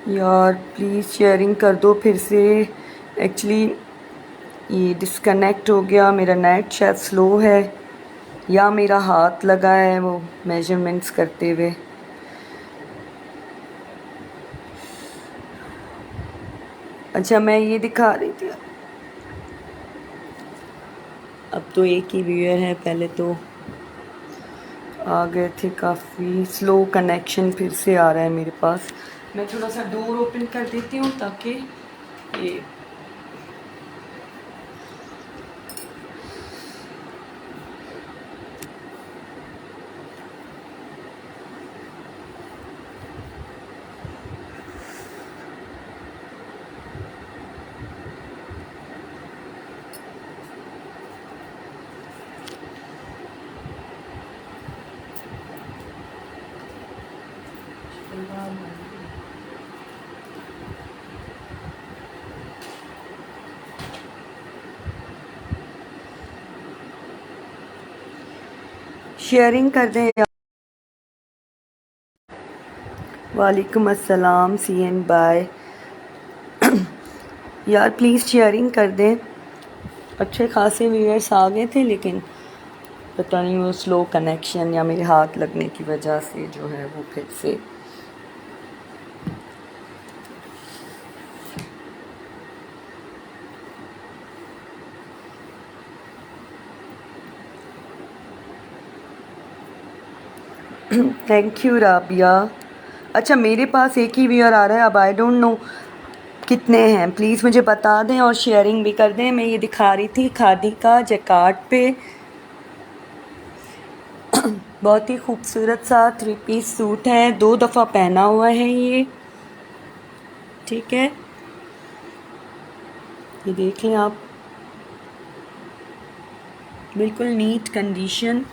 यार please sharing कर दो फिर से। एक्चुअली ये डिस्कनेक्ट हो गया, मेरा नेट शायद स्लो है या मेरा हाथ लगा है वो मेजरमेंट्स करते हुए। अच्छा, मैं ये दिखा रही थी। अब तो एक ही व्यूअर है, पहले तो आ गए थे। काफ़ी स्लो कनेक्शन फिर से आ रहा है मेरे पास। मैं थोड़ा सा डोर ओपन कर देती हूँ ताकि ये शेयरिंग कर दें यार। वालेकुम अस्सलाम सी एन बाय। यार प्लीज़ शेयरिंग कर दें। अच्छे खासे व्यूअर्स आ गए थे लेकिन पता नहीं वो स्लो कनेक्शन या मेरे हाथ लगने की वजह से जो है वो फिर से थैंक यू राबिया। अच्छा, मेरे पास एक ही व्यूअर आ रहा है, अब आई डोंट नो कितने हैं। प्लीज़ मुझे बता दें और शेयरिंग भी कर दें। मैं ये दिखा रही थी खादी का जैकार्ड पे बहुत ही खूबसूरत सा 3 पीस सूट है, 2 दफ़ा पहना हुआ है ये। ठीक है, ये देख लें आप, बिल्कुल नीट कंडीशन।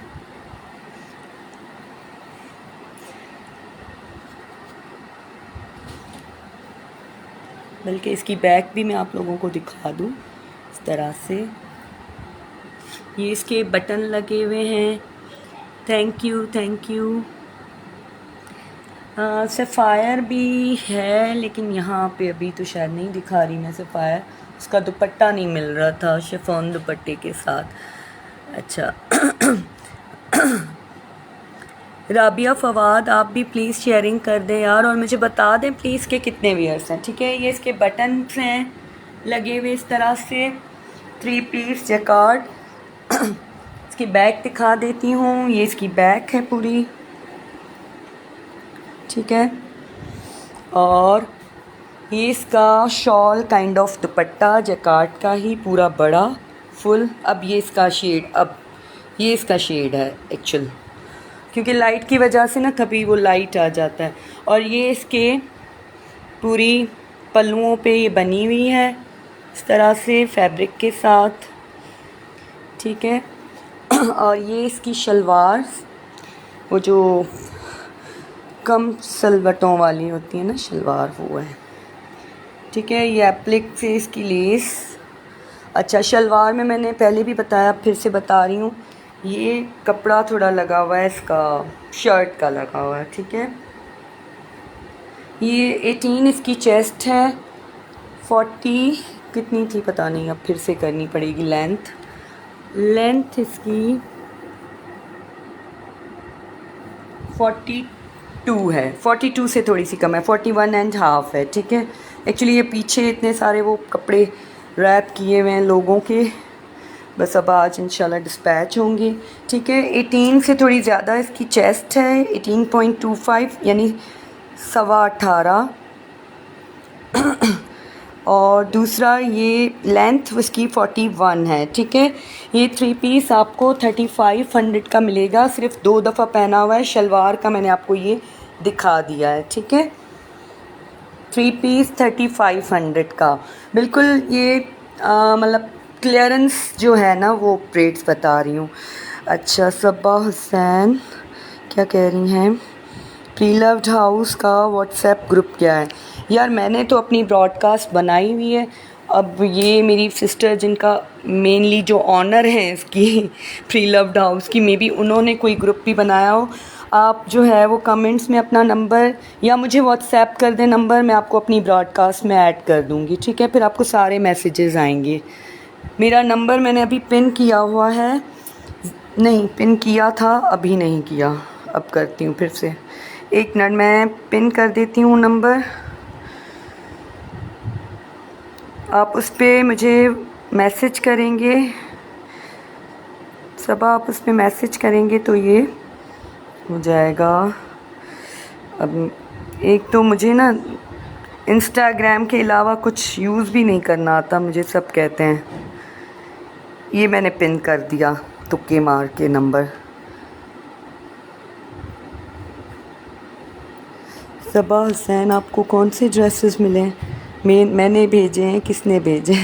बल्कि इसकी बैक भी मैं आप लोगों को दिखा दूँ इस तरह से। ये इसके बटन लगे हुए हैं। Thank you thank you. Sapphire भी है लेकिन यहाँ पे अभी तो शायद नहीं दिखा रही मैं सफ़ायर। उसका दुपट्टा नहीं मिल रहा था शिफॉन दुपट्टे के साथ। अच्छा राबिया फवाद, आप भी प्लीज़ शेयरिंग कर दें यार और मुझे बता दें प्लीज़ के कितने वियर्स हैं। ठीक है, ये इसके बटन्स हैं लगे हुए इस तरह से, 3 पीस जैकार्ड। इसकी बैक दिखा देती हूँ, ये इसकी बैक है पूरी। ठीक है, और ये इसका shawl kind of dupatta jacquard का ही पूरा बड़ा फुल। अब ये इसका शेड, अब ये इसका शेड है एक्चुअल, क्योंकि लाइट की वजह से ना कभी वो लाइट आ जाता है। और ये इसके पूरी पल्लुओं पे ये बनी हुई है इस तरह से फैब्रिक के साथ। ठीक है, और ये इसकी शलवार, वो जो कम सलवटों वाली होती है ना शलवार, वो है। ठीक है, ये एप्लिक से इसकी लेस। अच्छा, शलवार में मैंने पहले भी बताया, फिर से बता रही हूँ, ये कपड़ा थोड़ा लगा हुआ है इसका, शर्ट का लगा हुआ है। ठीक है, ये 18 इसकी चेस्ट है, 40 कितनी थी पता नहीं, अब फिर से करनी पड़ेगी। लेंथ इसकी 42 है, 42 से थोड़ी सी कम है, 41.5 है। ठीक है, एक्चुअली ये पीछे इतने सारे वो कपड़े रैप किए हुए हैं लोगों के, बस अब आज इंशाल्लाह डिस्पैच होंगे। ठीक है, 18 से थोड़ी ज़्यादा इसकी चेस्ट है, 18.25 यानी 18.25। और दूसरा ये लेंथ उसकी 41 है। ठीक है, ये 3 पीस आपको 3500 का मिलेगा, सिर्फ 2 दफ़ा पहना हुआ है। शलवार का मैंने आपको ये दिखा दिया है। ठीक है, 3 पीस 3500 का बिल्कुल। ये मतलब क्लियरेंस जो है ना वो रेट्स बता रही हूँ। अच्छा, सबा हुसैन क्या कह रही हैं, प्री लव्ड हाउस का व्हाट्सएप ग्रुप क्या है? यार मैंने तो अपनी ब्रॉडकास्ट बनाई हुई है। अब ये मेरी सिस्टर जिनका मेनली जो ऑनर है इसकी प्री लव्ड हाउस की, मे बी उन्होंने कोई ग्रुप भी बनाया हो। आप जो है वो कमेंट्स में अपना नंबर या मुझे व्हाट्सएप कर दें नंबर, मैं आपको अपनी ब्रॉडकास्ट में ऐड कर दूँगी, ठीक है। फिर आपको सारे मैसेजेस आएंगे। मेरा नंबर मैंने अभी पिन किया हुआ है, नहीं पिन किया था, अभी नहीं किया, अब करती हूँ फिर से। एक मिनट, मैं पिन कर देती हूँ नंबर, आप उस पर मुझे मैसेज करेंगे, सब आप उस पर मैसेज करेंगे तो ये हो जाएगा। अब एक तो मुझे ना इंस्टाग्राम के अलावा कुछ यूज़ भी नहीं करना आता, मुझे सब कहते हैं। ये मैंने पिन कर दिया तुक्के मार के नंबर। सबा हुसैन, आपको कौन से ड्रेसेस मिले? मैंने भेजे हैं, किसने भेजे?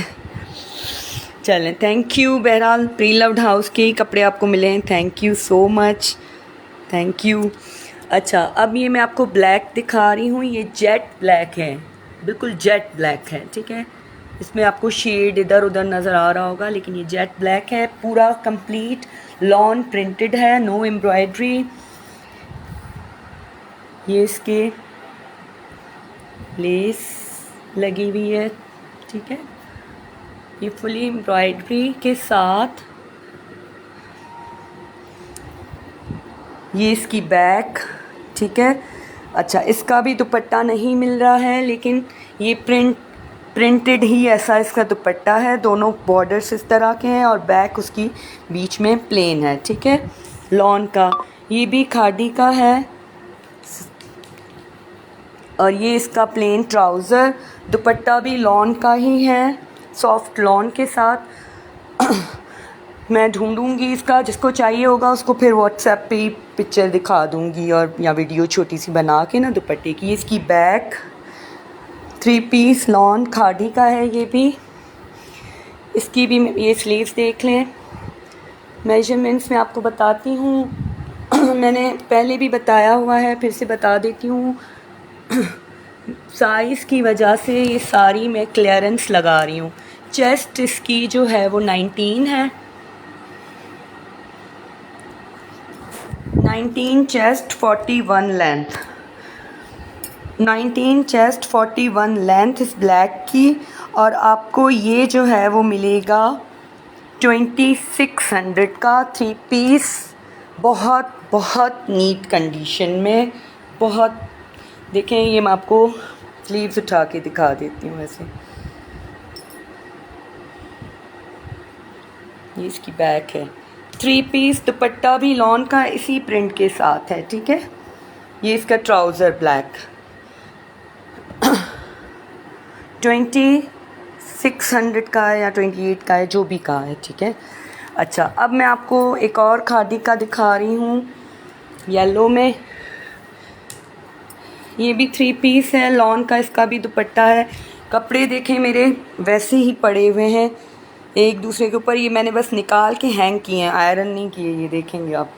चलें, थैंक यू। बहरहाल प्री लव्ड हाउस के ही कपड़े आपको मिले हैं, thank you so much, thank you. अच्छा, अब ये मैं आपको ब्लैक दिखा रही हूँ, ये जेट ब्लैक है, बिल्कुल जेट ब्लैक है, ठीक है। इसमें आपको शेड इधर उधर नज़र आ रहा होगा, लेकिन ये जेट ब्लैक है, पूरा कंप्लीट लॉन प्रिंटेड है, नो एम्ब्रॉयडरी। ये इसके लेस लगी हुई है, ठीक है। ये फुली एम्ब्रॉयडरी के साथ ये इसकी बैक, ठीक है। अच्छा, इसका भी दुपट्टा नहीं मिल रहा है, लेकिन ये प्रिंटेड ही ऐसा इसका दुपट्टा है, दोनों बॉर्डर्स इस तरह के हैं और बैक उसकी बीच में प्लेन है, ठीक है, लॉन का। ये भी खादी का है और ये इसका प्लेन ट्राउज़र, दुपट्टा भी लॉन का ही है, सॉफ्ट लॉन के साथ। मैं ढूंढूंगी इसका, जिसको चाहिए होगा उसको फिर व्हाट्सएप पे ही पिक्चर दिखा दूंगी और या वीडियो छोटी सी बना के ना दुपट्टे की। इसकी बैक 3 पीस लॉन खादी का है, ये भी। इसकी भी ये स्लीव्स देख लें। मेजरमेंट्स मैं आपको बताती हूँ मैंने पहले भी बताया हुआ है, फिर से बता देती हूँ। साइज़ की वजह से ये सारी मैं क्लियरेंस लगा रही हूँ। चेस्ट इसकी जो है वो 19 है, 19 चेस्ट 41 लेंथ, 19 चेस्ट 41 लेंथ इस ब्लैक की। और आपको ये जो है वो मिलेगा 2600 का 3 पीस, बहुत बहुत नीट कंडीशन में, बहुत। देखें, ये मैं आपको स्लीव्स उठा के दिखा देती हूँ। ऐसे ये इसकी बैक है, 3 पीस, दुपट्टा भी लॉन का इसी प्रिंट के साथ है, ठीक है। ये इसका ट्राउज़र ब्लैक 2600 का है या 28 का है, जो भी का है, ठीक है। अच्छा, अब मैं आपको एक और खादी का दिखा रही हूँ येलो में। ये भी 3 पीस है, लॉन का इसका भी दुपट्टा है। कपड़े देखें मेरे वैसे ही पड़े हुए हैं एक दूसरे के ऊपर, ये मैंने बस निकाल के हैंग किए हैं, आयरन नहीं किए, ये देखेंगे आप,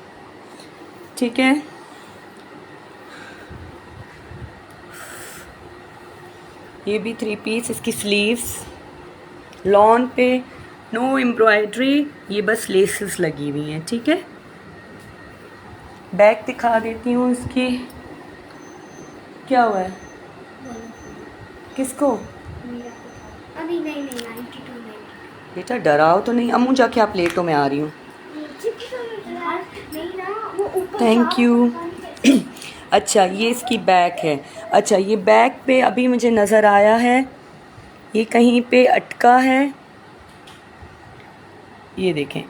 ठीक है। ये भी 3 पीस, इसकी स्लीव्स लॉन पे, नो एम्ब्रॉयडरी, ये बस लेसेस लगी हुई हैं, ठीक है। बैक दिखा देती हूँ इसकी। क्या हुआ है? किसको? अभी नहीं 92 नहीं। बेटा डराओ तो नहीं, अम्मू जाके आप लेटो, मैं आ रही हूँ। Thank you. अच्छा, ये इसकी बैक है। अच्छा, ये बैक पे अभी मुझे नज़र आया है, ये कहीं पे अटका है, ये देखें,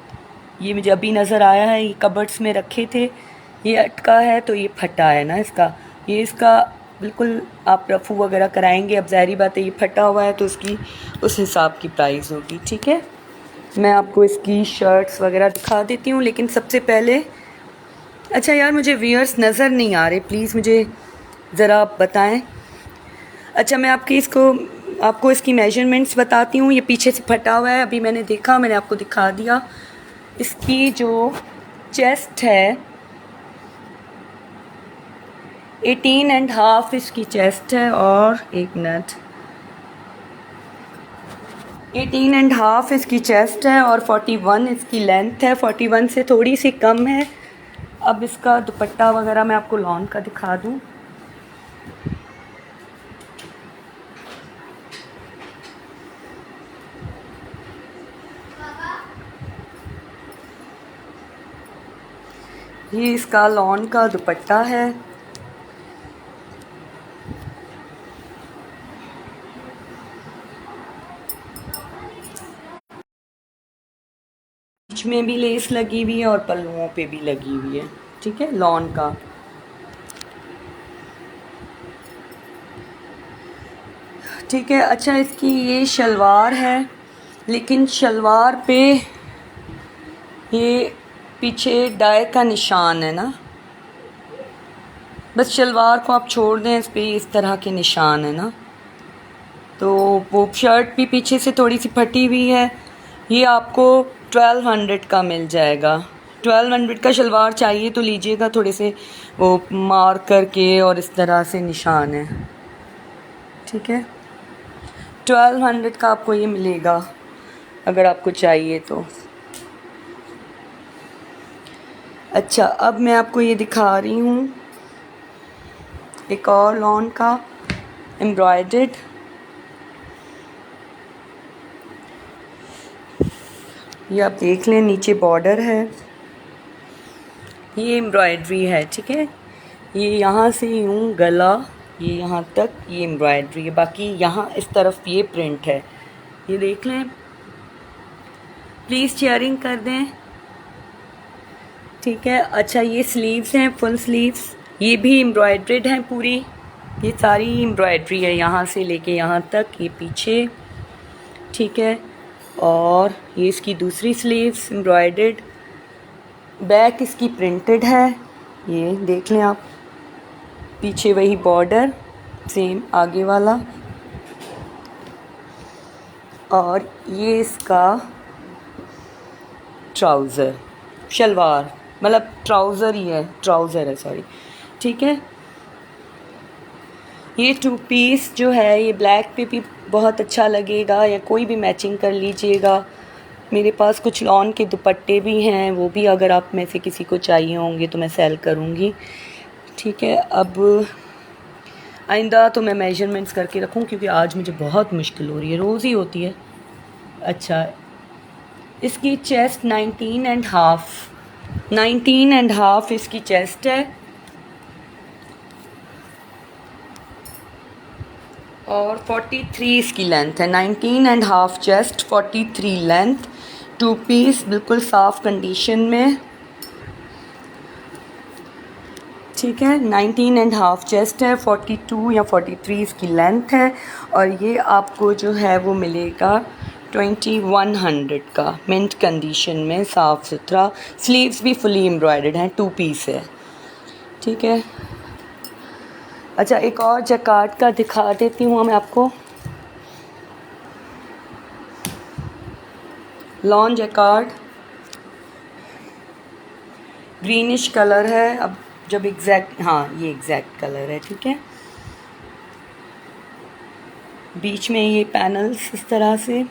ये मुझे अभी नज़र आया है, ये कबर्ड्स में रखे थे, ये अटका है तो ये फटा है ना इसका। ये इसका बिल्कुल आप रफू वगैरह कराएंगे, अब ज़ाहिर बात है ये फटा हुआ है तो उसकी उस हिसाब की प्राइस होगी, ठीक है। मैं आपको इसकी शर्ट्स वगैरह दिखा देती हूँ, लेकिन सबसे पहले, अच्छा यार मुझे वियर्स नज़र नहीं आ रहे, प्लीज़ मुझे ज़रा बताएं। अच्छा, मैं आपको इसकी मेजरमेंट्स बताती हूँ। ये पीछे से फटा हुआ है, अभी मैंने देखा, मैंने आपको दिखा दिया। इसकी जो चेस्ट है 18.5 इसकी चेस्ट है, और एक मिनट, 18.5 इसकी चेस्ट है और 41 इसकी लेंथ है, 41 से थोड़ी सी कम है। अब इसका दुपट्टा वगैरह मैं आपको लॉन का दिखा दूँ। ये इसका लॉन का दुपट्टा है। बीच में भी लेस लगी हुई है और पल्लुओं पे भी लगी हुई है, ठीक है, लॉन का। ठीक है। अच्छा, इसकी ये शलवार है, लेकिन शलवार पे ये पीछे डाई का निशान है ना, बस शलवार को आप छोड़ दें, इस पे इस तरह के निशान है ना। तो वो शर्ट भी पीछे से थोड़ी सी फटी हुई है। ये आपको 1200 का मिल जाएगा। 1200 का शलवार चाहिए तो लीजिएगा, थोड़े से वो मार्क करके और इस तरह से निशान है, ठीक है। 1200 का आपको ये मिलेगा अगर आपको चाहिए तो। अच्छा, अब मैं आपको ये दिखा रही हूँ एक और लॉन का एम्ब्रॉयडर्ड। ये आप देख लें, नीचे बॉर्डर है, ये एम्ब्रॉयडरी है, ठीक है। ये यहाँ से यूँ गला, ये यहाँ तक ये एम्ब्रॉयडरी है, बाकी यहाँ इस तरफ ये प्रिंट है, ये देख लें। प्लीज़ शेयरिंग कर दें, ठीक है। अच्छा, ये स्लीव्स हैं, फुल स्लीव्स, ये भी एम्ब्रॉयडर्ड हैं पूरी, ये सारी एम्ब्रॉयडरी है यहाँ से लेके यहाँ तक, ये पीछे, ठीक है। और ये इसकी दूसरी स्लीव्स एम्ब्रॉयडर्ड, बैक इसकी प्रिंटेड है, ये देख लें आप, पीछे वही बॉर्डर सेम आगे वाला। और ये इसका ट्राउज़र, शलवार मतलब ट्राउज़र ही है, ट्राउज़र है सॉरी, ठीक है। ये 2 पीस जो है ये ब्लैक पे भी बहुत अच्छा लगेगा, या कोई भी मैचिंग कर लीजिएगा। मेरे पास कुछ लॉन के दुपट्टे भी हैं, वो भी अगर आप में से किसी को चाहिए होंगे तो मैं सेल करूँगी, ठीक है। अब आइंदा तो मैं मेजरमेंट्स करके रखूँ, क्योंकि आज मुझे बहुत मुश्किल हो रही है, रोज़ ही होती है। अच्छा, इसकी चेस्ट 19.5 इसकी चेस्ट है, और 43 इसकी लेंथ है। 19.5 चेस्ट, 43 लेंथ, 2 पीस, बिल्कुल साफ़ कंडीशन में, ठीक है। 19.5 चेस्ट है, 42 या 43 इसकी लेंथ है, और ये आपको जो है वो मिलेगा 2100 का, मिंट कंडीशन में, साफ़ सुथरा। स्लीव्स भी फुली एम्ब्रॉयडर्ड हैं, 2 पीस है, ठीक है। अच्छा, एक और जैकार्ड का दिखा देती हूँ मैं आपको, लॉन जैकार्ड, ग्रीनिश कलर है। अब जब एग्जैक्ट, हाँ ये एग्जैक्ट कलर है, ठीक है। बीच में ये पैनल्स इस तरह से,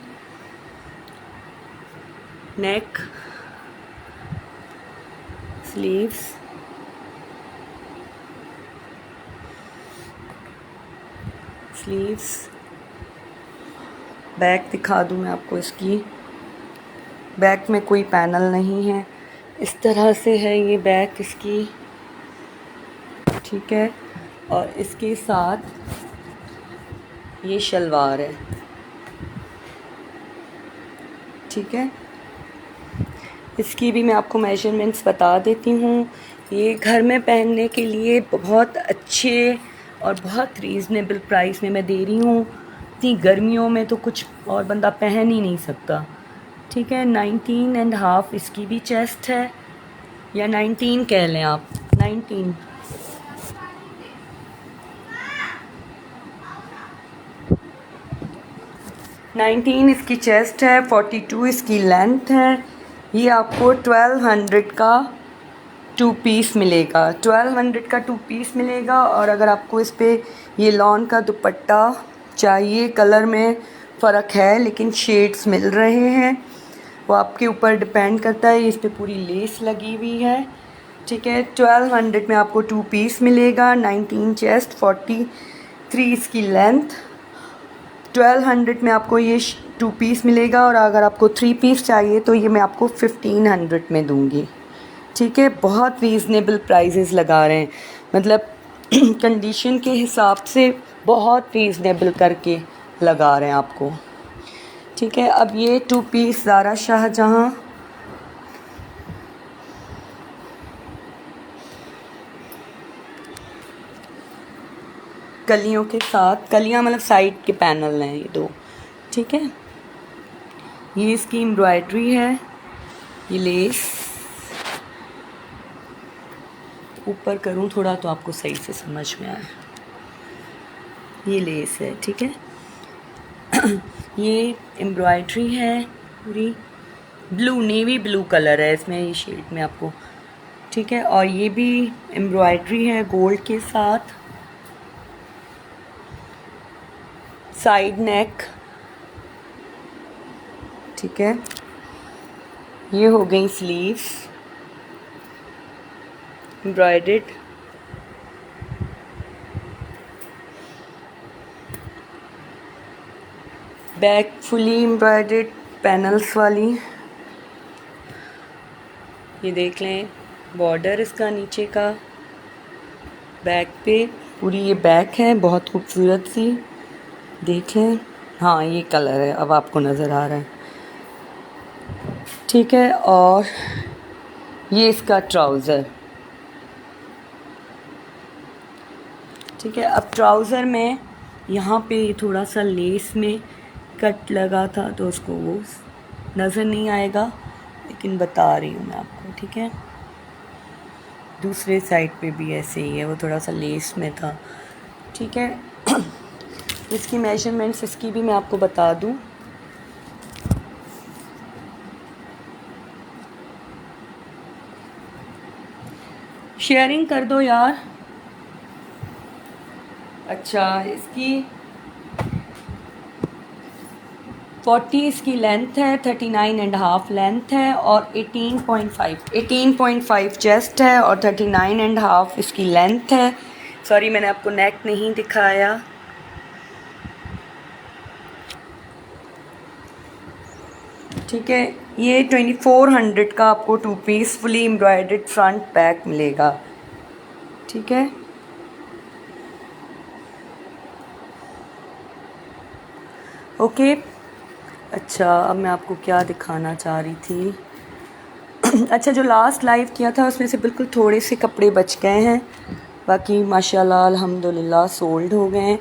नेक, स्लीव्स, बैक दिखा दूँ मैं आपको इसकी। बैक में कोई पैनल नहीं है, इस तरह से है ये बैक इसकी, ठीक है। और इसके साथ ये शलवार है, ठीक है। इसकी भी मैं आपको मेजरमेंट्स बता देती हूँ। ये घर में पहनने के लिए बहुत अच्छे और बहुत रीज़नेबल प्राइस में मैं दे रही हूँ। इतनी गर्मियों में तो कुछ और बंदा पहन ही नहीं सकता, ठीक है। 19.5 इसकी भी चेस्ट है, या 19 कह लें आप, 19 इसकी चेस्ट है, 42 इसकी लेंथ है। ये आपको 1200 का 2 पीस मिलेगा, 1200 का 2 पीस मिलेगा। और अगर आपको इस पे ये लॉन का दुपट्टा चाहिए, कलर में फ़र्क है लेकिन शेड्स मिल रहे हैं, वो आपके ऊपर डिपेंड करता है। इस पे पूरी लेस लगी हुई है, ठीक है। 1200 में आपको 2 पीस मिलेगा, 19 चेस्ट, 43 इसकी लेंथ। 1200 में आपको ये 2 पीस मिलेगा, और अगर आपको 3 पीस चाहिए तो ये मैं आपको 1500 में दूँगी। ठीक है, बहुत रीज़नेबल प्राइजेज़ लगा रहे हैं, मतलब कंडीशन के हिसाब से बहुत रीज़नेबल करके लगा रहे हैं आपको। ठीक है, अब ये 2 पीस ज़ारा शाहजहाँ, कलियों के साथ, कलियाँ मतलब साइड के पैनल हैं ये 2। ठीक है, ये इसकी एम्ब्रॉयडरी है, ये लेस ऊपर करूँ थोड़ा तो आपको सही से समझ में आए। ये लेस है, ठीक है। ये एम्ब्रॉयडरी है पूरी, ब्लू, नेवी ब्लू कलर है इसमें, ये शेड में आपको। ठीक है, और ये भी एम्ब्रॉयडरी है गोल्ड के साथ, साइड नेक। ठीक है, ये हो गई sleeves embroidered. Back fully embroidered panels वाली, ये देख लें बॉर्डर इसका नीचे का, बैक पे पूरी ये बैक है बहुत खूबसूरत सी, देख लें। हाँ, ये कलर है, अब आपको नज़र आ रहा है। ठीक है, और ये इसका ट्राउज़र। ठीक है, अब ट्राउज़र में यहाँ पे थोड़ा सा लेस में कट लगा था तो उसको वो नज़र नहीं आएगा, लेकिन बता रही हूँ मैं आपको। ठीक है, दूसरे साइड पे भी ऐसे ही है, वो थोड़ा सा लेस में था। ठीक है, इसकी मेजरमेंट्स इसकी भी मैं आपको बता दूँ। शेयरिंग कर दो यार। अच्छा, इसकी 40 इसकी लेंथ है, 39.5 लेंथ है, और 18.5 चेस्ट है, और 39.5 इसकी लेंथ है। सॉरी, मैंने आपको नेक नहीं दिखाया। ठीक है, ये 2400 का आपको 2 piece fully embroidered front back मिलेगा। ठीक है, ओके। अच्छा, अब मैं आपको क्या दिखाना चाह रही थी। अच्छा, जो लास्ट लाइव किया था उसमें से बिल्कुल थोड़े से कपड़े बच गए हैं, बाकी माशाल्लाह अल्हम्दुलिल्लाह सोल्ड हो गए हैं।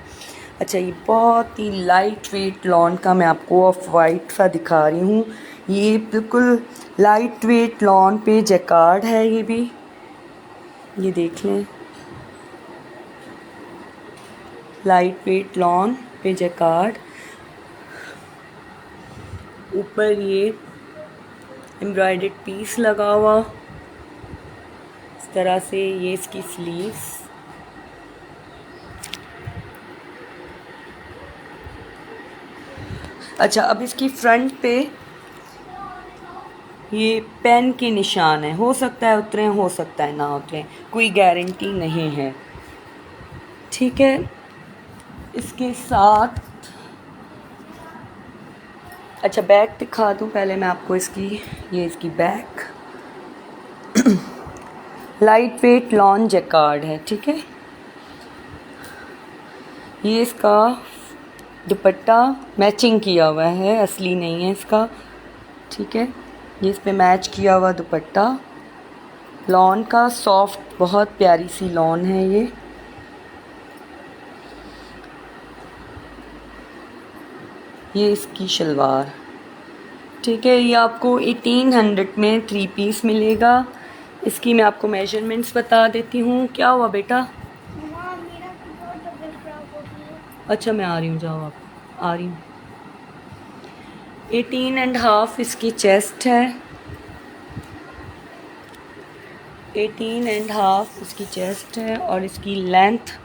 अच्छा, ये बहुत ही लाइट वेट लॉन का मैं आपको ऑफ वाइट सा दिखा रही हूँ। ये बिल्कुल लाइट वेट लॉन पे जैकार्ड है, ये भी, ये देख लें, लाइट वेट लॉन पे जैकार्ड। ऊपर ये एम्ब्रॉयडर्ड पीस लगा हुआ इस तरह से, ये इसकी स्लीव्स। अच्छा, अब इसकी फ्रंट पे ये पेन के निशान है, हो सकता है उतरे, हो सकता है ना उतरे, कोई गारंटी नहीं है। ठीक है, इसके साथ अच्छा बैक दिखा दूँ पहले मैं आपको इसकी, ये इसकी back light weight lawn jacquard है। ठीक है, ये इसका दुपट्टा मैचिंग किया हुआ है, असली नहीं है इसका। ठीक है, ये इस पे मैच किया हुआ दुपट्टा लॉन का, सॉफ्ट बहुत प्यारी सी लॉन है ये। ये इसकी शलवार। ठीक है, ये आपको 1800 में 3 पीस मिलेगा। इसकी मैं आपको मेजरमेंट्स बता देती हूँ। क्या हुआ बेटा? मम्मा, मेरा बहुत तबीयत खराब हो गई है। अच्छा, मैं आ रही हूँ, जाओ आप, आ रही हूँ। 18.5 इसकी चेस्ट है, 18.5 इसकी चेस्ट है, और इसकी लेंथ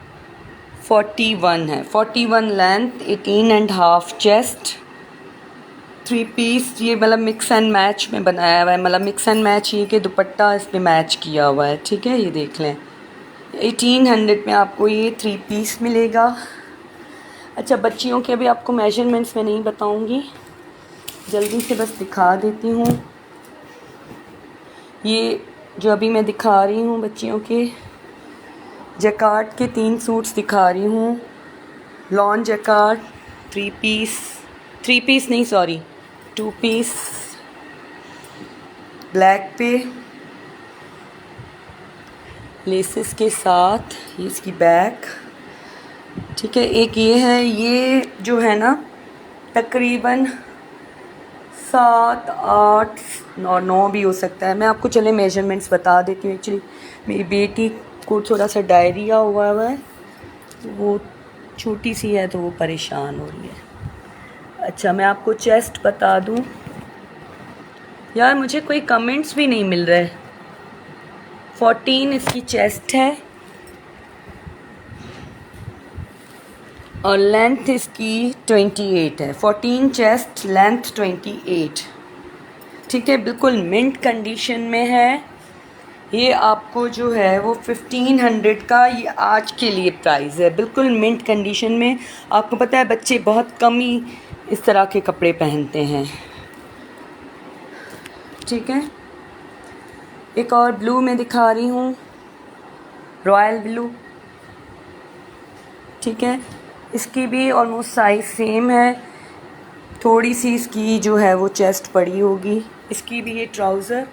41 है। 41 लेंथ, 18.5 चेस्ट, थ्री पीस, ये मतलब मिक्स एंड मैच में बनाया हुआ है, मतलब मिक्स एंड मैच ये कि दुपट्टा इस पर मैच किया हुआ है, ठीक है। ये देख लें 1800 में आपको ये थ्री पीस मिलेगा। अच्छा, बच्चियों के अभी आपको मेजरमेंट्स मैं नहीं बताऊंगी, जल्दी से बस दिखा देती हूँ। ये जो अभी मैं दिखा रही हूँ बच्चियों के जैकार्ड के 3 सूट्स दिखा रही हूँ। लॉन जैकार्ड थ्री पीस नहीं सॉरी 2 पीस ब्लैक पे लेसेस के साथ, ये इसकी बैक, ठीक है। एक ये है, ये जो है ना तकरीबन 7, 8 और 9 भी हो सकता है। मैं आपको चले मेजरमेंट्स बता देती हूँ। एक्चुअली मेरी बेटी को थोड़ा सा डायरिया हुआ है, वो छोटी सी है तो वो परेशान हो रही है। अच्छा, मैं आपको चेस्ट बता दूँ यार, मुझे कोई कमेंट्स भी नहीं मिल रहे। 14 इसकी चेस्ट है और लेंथ इसकी 28 है। 14 चेस्ट, लेंथ 28, ठीक है। बिल्कुल मिंट कंडीशन में है। ये आपको जो है वो 1500 का ये आज के लिए प्राइस है, बिल्कुल मिंट कंडीशन में। आपको पता है बच्चे बहुत कम ही इस तरह के कपड़े पहनते हैं, ठीक है। एक और ब्लू में दिखा रही हूँ, रॉयल ब्लू, ठीक है। इसकी भी ऑलमोस्ट साइज़ सेम है, थोड़ी सी इसकी जो है वो चेस्ट बड़ी होगी। इसकी भी ये ट्राउज़र,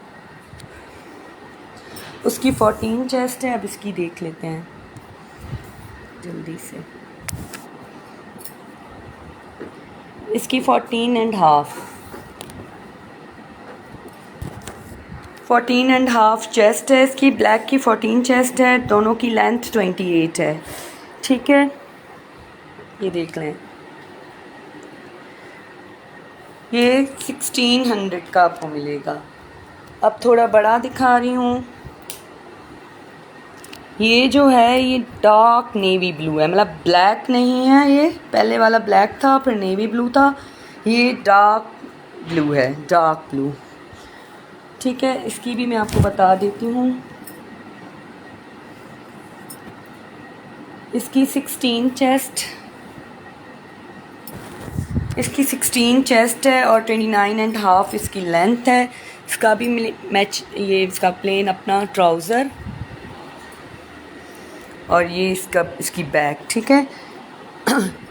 उसकी 14 चेस्ट है। अब इसकी देख लेते हैं जल्दी से। इसकी 14.5 चेस्ट है इसकी। ब्लैक की 14 चेस्ट है, दोनों की लेंथ 28 है, ठीक है। ये देख लें, ये 1600 का आपको मिलेगा। अब थोड़ा बड़ा दिखा रही हूँ। ये जो है ये डार्क नेवी ब्लू है, मतलब ब्लैक नहीं है। ये पहले वाला ब्लैक था, फिर नेवी ब्लू था, ये डार्क ब्लू है, डार्क ब्लू, ठीक है। इसकी भी मैं आपको बता देती हूँ। इसकी 16 चेस्ट, इसकी 16 चेस्ट है और 29.5 इसकी लेंथ है। इसका भी मैच, ये इसका प्लेन अपना ट्राउज़र और ये इसकी बैक, ठीक है।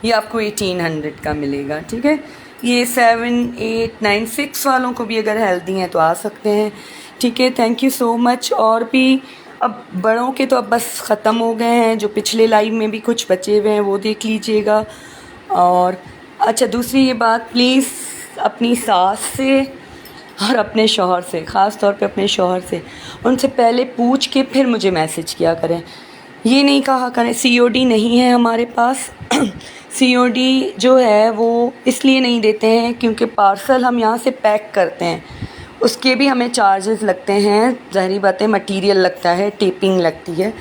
ये आपको 1800 का मिलेगा, ठीक है। ये 7, 8, 9, 6 वालों को भी अगर हेल्दी हैं तो आ सकते हैं, ठीक है। Thank you so much. और भी अब बड़ों के तो अब बस ख़त्म हो गए हैं, जो पिछले लाइव में भी कुछ बचे हुए हैं वो देख लीजिएगा। और अच्छा, दूसरी ये बात, प्लीज़ अपनी सास से और अपने शौहर से, ख़ास तौर पे अपने शौहर से, उनसे पहले पूछ के फिर मुझे मैसेज किया करें। ये नहीं कहा करें COD नहीं है हमारे पास। COD जो है वो इसलिए नहीं देते हैं क्योंकि पार्सल हम यहाँ से पैक करते हैं, उसके भी हमें चार्जेस लगते हैं, ज़ाहिरी बात है, मटीरियल लगता है, टेपिंग लगती है,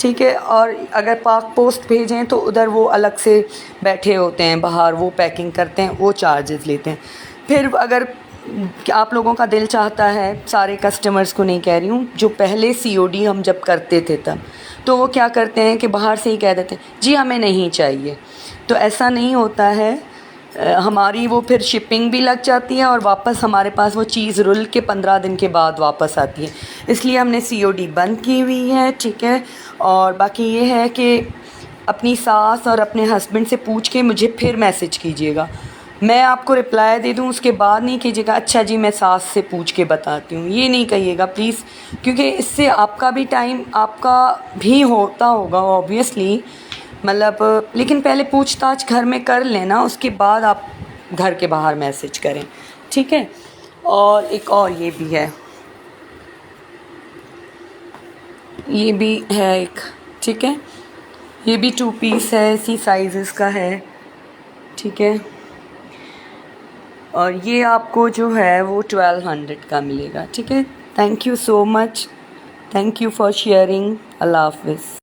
ठीक है। और अगर पाक पोस्ट भेजें तो उधर वो अलग से बैठे होते हैं बाहर, वो पैकिंग करते हैं, वो चार्जेस लेते हैं। फिर अगर आप लोगों का दिल चाहता है, सारे कस्टमर्स को नहीं कह रही हूँ, जो पहले COD हम जब करते थे तब, तो वो क्या करते हैं कि बाहर से ही कह देते हैं जी हमें नहीं चाहिए। तो ऐसा नहीं होता है, हमारी वो फिर शिपिंग भी लग जाती है और वापस हमारे पास वो चीज़ रुल के 15 दिन के बाद वापस आती है, इसलिए हमने COD बंद की हुई है, ठीक है। और बाकी ये है कि अपनी सास और अपने हस्बैंड से पूछ के मुझे फिर मैसेज कीजिएगा, मैं आपको रिप्लाई दे दूँ, उसके बाद नहीं कीजिएगा अच्छा जी मैं सास से पूछ के बताती हूँ, ये नहीं कहिएगा प्लीज़, क्योंकि इससे आपका भी टाइम आपका भी होता होगा ऑब्वियसली, मतलब लेकिन पहले पूछताछ घर में कर लेना, उसके बाद आप घर के बाहर मैसेज करें, ठीक है। और एक और ये भी है, ये भी है एक, ठीक है। ये भी 2 पीस है, इसी साइज़ का है, ठीक है। और ये आपको जो है वो 1200 का मिलेगा, ठीक है। Thank you so much, thank you for sharing. अल्लाह हाफ़िज़।